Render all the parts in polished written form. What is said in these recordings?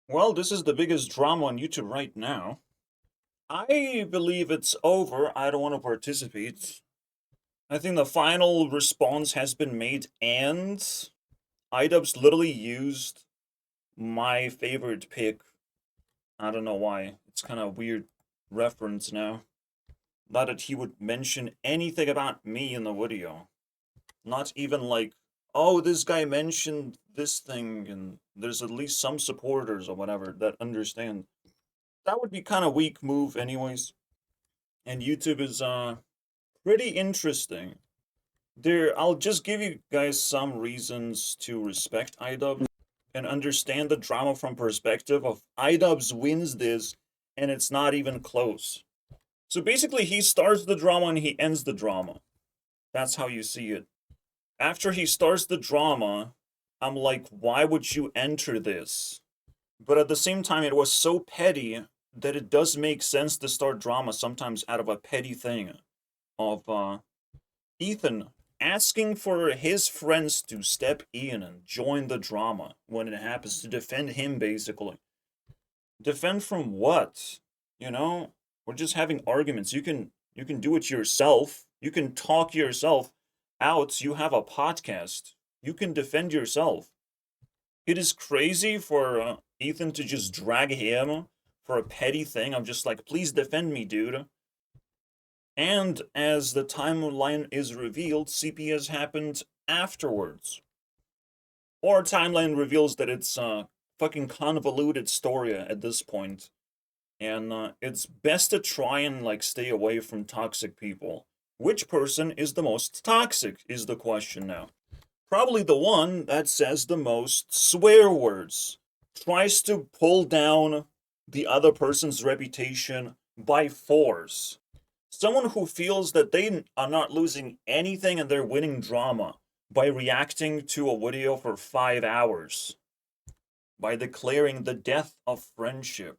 Well, this is the biggest drama on YouTube right now. I believe it's over. I don't want to participate. I think the final response has been made, and Idubbbz literally used my favorite pick. I don't know why. It's kind of a weird reference now. Not that he would mention anything about me in the video. Not even like, oh, this guy mentioned this thing, and there's at least some supporters or whatever that understand. That would be kind of weak move anyways. And YouTube is pretty interesting. I'll just give you guys some reasons to respect Idubbbz and understand the drama from perspective of Idubbbz wins this and it's not even close. So basically he starts the drama and he ends the drama. That's how you see it. After he starts the drama, I'm like, why would you enter this? But at the same time, it was so petty that it does make sense to start drama sometimes out of a petty thing of Ethan asking for his friends to step in and join the drama when it happens to defend him, basically. Defend from what? You know, we're just having arguments. You can do it yourself. You can talk yourself out. You have a podcast. You can defend yourself. It is crazy for Ethan to just drag him for a petty thing. I'm just like, please defend me, dude. And as the timeline is revealed, CP has happened afterwards. Or timeline reveals that it's a fucking convoluted story at this point. And it's best to try and like stay away from toxic people. Which person is the most toxic is the question now. Probably the one that says the most swear words. Tries to pull down the other person's reputation by force. Someone who feels that they are not losing anything and they're winning drama by reacting to a video for 5 hours. By declaring the death of friendship.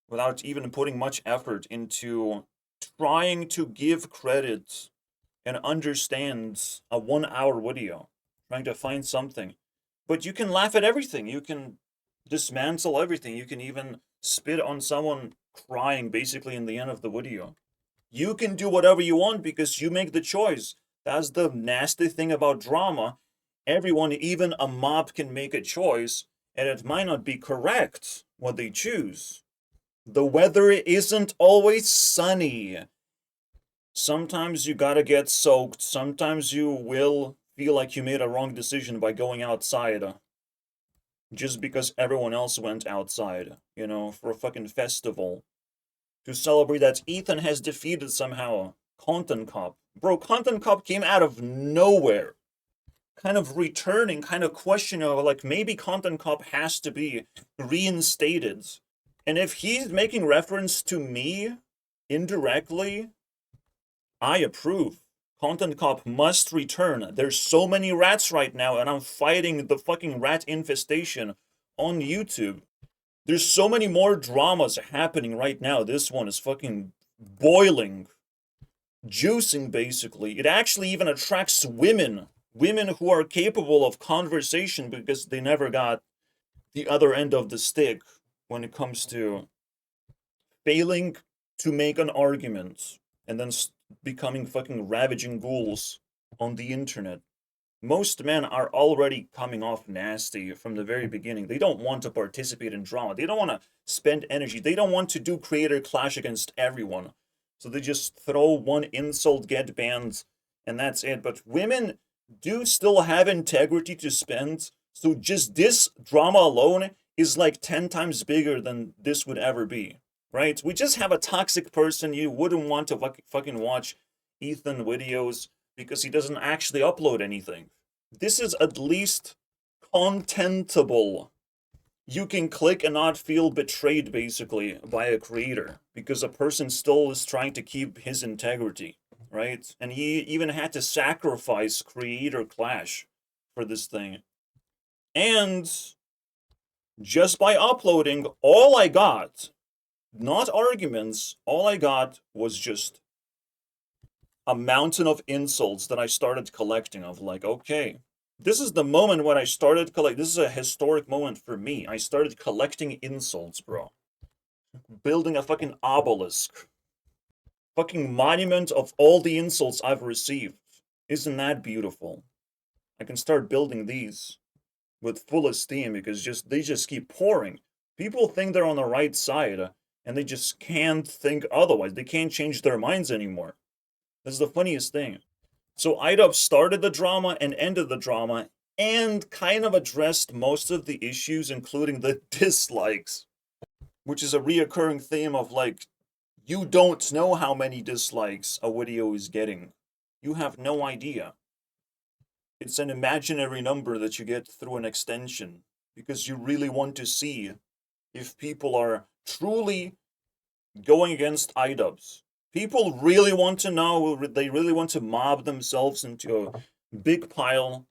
Without even putting much effort into trying to give credit and understand a 1 hour video. Trying to find something. But you can laugh at everything. You can dismantle everything. You can even spit on someone crying basically in the end of the video. You can do whatever you want because you make the choice. That's the nasty thing about drama. Everyone, even a mob, can make a choice, and it might not be correct what they choose. The weather isn't always sunny. Sometimes you gotta get soaked. Sometimes you will feel like you made a wrong decision by going outside. Just because everyone else went outside, for a fucking festival. To celebrate that Ethan has defeated somehow Content Cop. Bro, Content Cop came out of nowhere. Kind of returning, kind of questioning, like maybe Content Cop has to be reinstated. And if he's making reference to me indirectly, I approve. Content Cop must return. There's so many rats right now, and I'm fighting the fucking rat infestation on YouTube. There's so many more dramas happening right now. This one is fucking boiling. Juicing, basically. It actually even attracts women. Women who are capable of conversation because they never got the other end of the stick when it comes to failing to make an argument and then becoming fucking ravaging ghouls on the internet. Most men are already coming off nasty from the very beginning. They don't want to participate in drama. They don't want to spend energy. They don't want to do creator clash against everyone. So they just throw one insult, get banned, and that's it. But women do still have integrity to spend. So just this drama alone is like 10 times bigger than this would ever be. Right? We just have a toxic person. You wouldn't want to fucking watch Ethan videos because he doesn't actually upload anything. This is at least contentable. You can click and not feel betrayed, basically, by a creator, because a person still is trying to keep his integrity, right? And he even had to sacrifice creator clash for this thing. And just by uploading, all I got, not arguments, all I got was just a mountain of insults that I started collecting of like, okay, This is the moment when I started this is a historic moment for me. I started collecting insults, bro. Building a fucking obelisk. Fucking monument of all the insults I've received. Isn't that beautiful? I can start building these with full esteem because they just keep pouring. People think they're on the right side and they just can't think otherwise. They can't change their minds anymore. That's the funniest thing. So Idubbbz started the drama and ended the drama and kind of addressed most of the issues, including the dislikes, which is a reoccurring theme of like, you don't know how many dislikes a video is getting. You have no idea. It's an imaginary number that you get through an extension because you really want to see if people are truly going against Idubbbz. People really want to know, they really want to mob themselves into a big pile.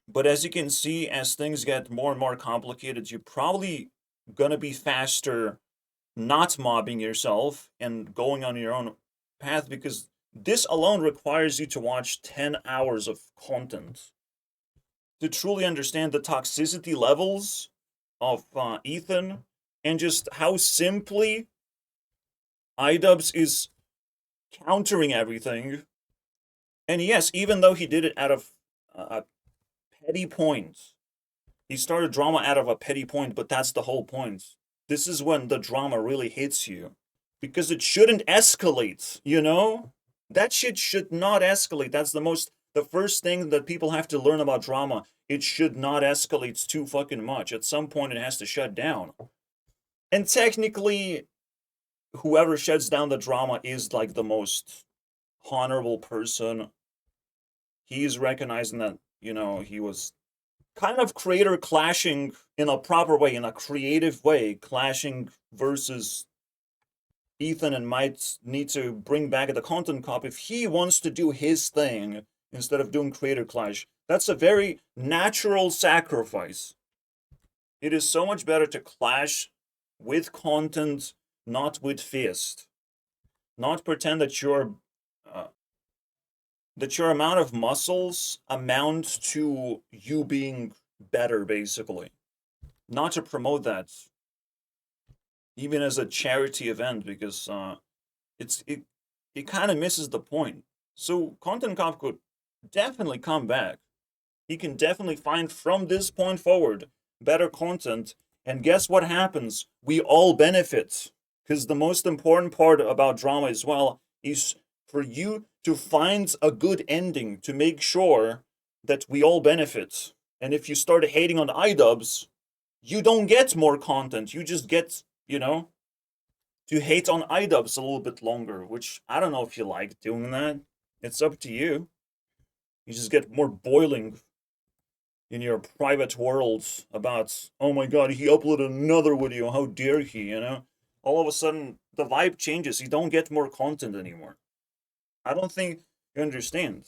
But as you can see, as things get more and more complicated, you're probably gonna be faster not mobbing yourself and going on your own path, because this alone requires you to watch 10 hours of content to truly understand the toxicity levels of Ethan and just how simply Idubbbz is countering everything. And yes, even though he did it out of a petty point, he started drama out of a petty point, but that's the whole point. This is when the drama really hits you. Because it shouldn't escalate, you know? That shit should not escalate. That's the first thing that people have to learn about drama. It should not escalate too fucking much. At some point, it has to shut down. And technically, whoever shuts down the drama is like the most honorable person. He's recognizing that, you know, he was kind of creator clashing in a proper way, in a creative way, clashing versus Ethan, and might need to bring back the content cop if he wants to do his thing instead of doing creator clash. That's a very natural sacrifice. It is so much better to clash with content, not with fist. Not pretend that your amount of muscles amount to you being better, basically. Not to promote that, even as a charity event, because it kind of misses the point. So Content Cop could definitely come back. He can definitely find from this point forward better content, and guess what happens? We all benefit. Because the most important part about drama as well is for you to find a good ending to make sure that we all benefit. And if you start hating on Idubbbz, you don't get more content. You just get, you know, to hate on Idubbbz a little bit longer, which I don't know if you like doing that. It's up to you. You just get more boiling in your private world about, oh my god, he uploaded another video, how dare he, you know? All of a sudden, the vibe changes. You don't get more content anymore. I don't think you understand.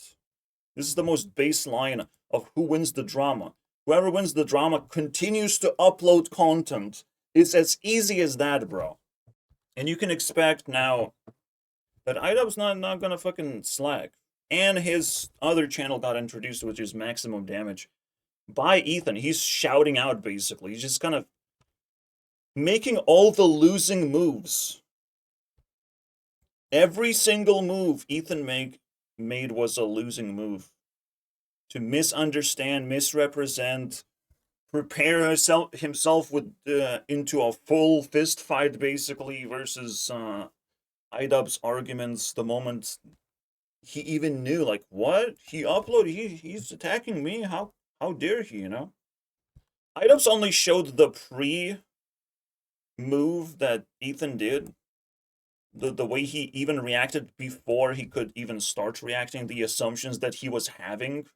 This is the most baseline of who wins the drama. Whoever wins the drama continues to upload content. It's as easy as that, bro. And you can expect now that Idubbbz not gonna fucking slack. And his other channel got introduced, which is Maximum Damage, by Ethan. He's shouting out, basically. He's just kind of making all the losing moves. Every single move Ethan made was a losing move. To misunderstand, misrepresent, prepare himself with into a full fist fight, basically, versus Idubbbz arguments the moment he even knew, like, what? He uploaded, he's attacking me? How dare he, you know? Idubbbz only showed the pre-move that Ethan did. The way he even reacted before he could even start reacting, the assumptions that he was having.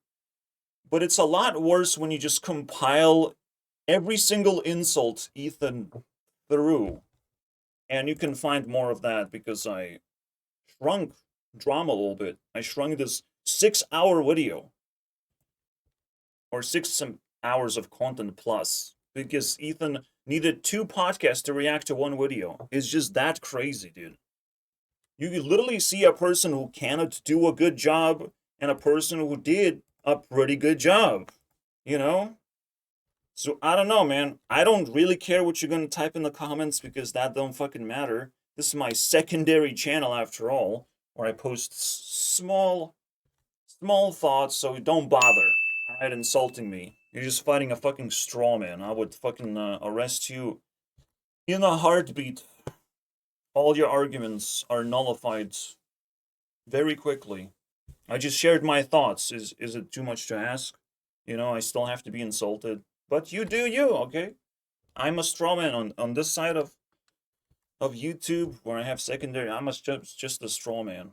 But it's a lot worse when you just compile every single insult Ethan threw. And you can find more of that because I shrunk drama a little bit. I shrunk this 6-hour video. Or 6 hours of content plus. Because Ethan needed 2 podcasts to react to 1 video. It's just that crazy, dude. You could literally see a person who cannot do a good job and a person who did a pretty good job. You know? So I don't know, man. I don't really care what you're gonna type in the comments because that don't fucking matter. This is my secondary channel after all, where I post small thoughts, so don't bother. Alright, insulting me. You're just fighting a fucking straw man. I would fucking arrest you in a heartbeat. All your arguments are nullified very quickly. I just shared my thoughts. Is it too much to ask? You know, I still have to be insulted. But you do you, okay? I'm a straw man on this side of YouTube where I have secondary. I'm just a straw man.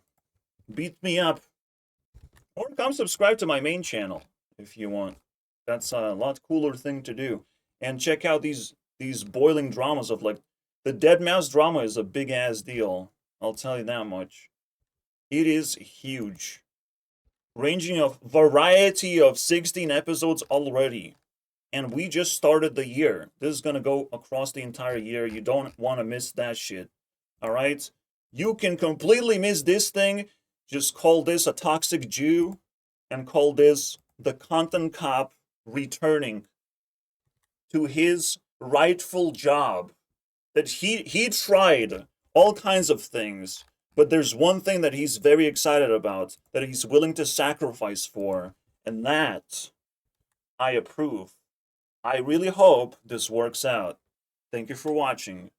Beat me up. Or come subscribe to my main channel if you want. That's a lot cooler thing to do. And check out these boiling dramas of like the Dead Mouse drama is a big ass deal. I'll tell you that much. It is huge. Ranging of variety of 16 episodes already. And we just started the year. This is gonna go across the entire year. You don't want to miss that shit. Alright? You can completely miss this thing. Just call this a toxic Jew and call this the content cop returning to his rightful job. That he tried all kinds of things, but there's one thing that he's very excited about, that he's willing to sacrifice for, and that I approve. I really hope this works out. Thank you for watching.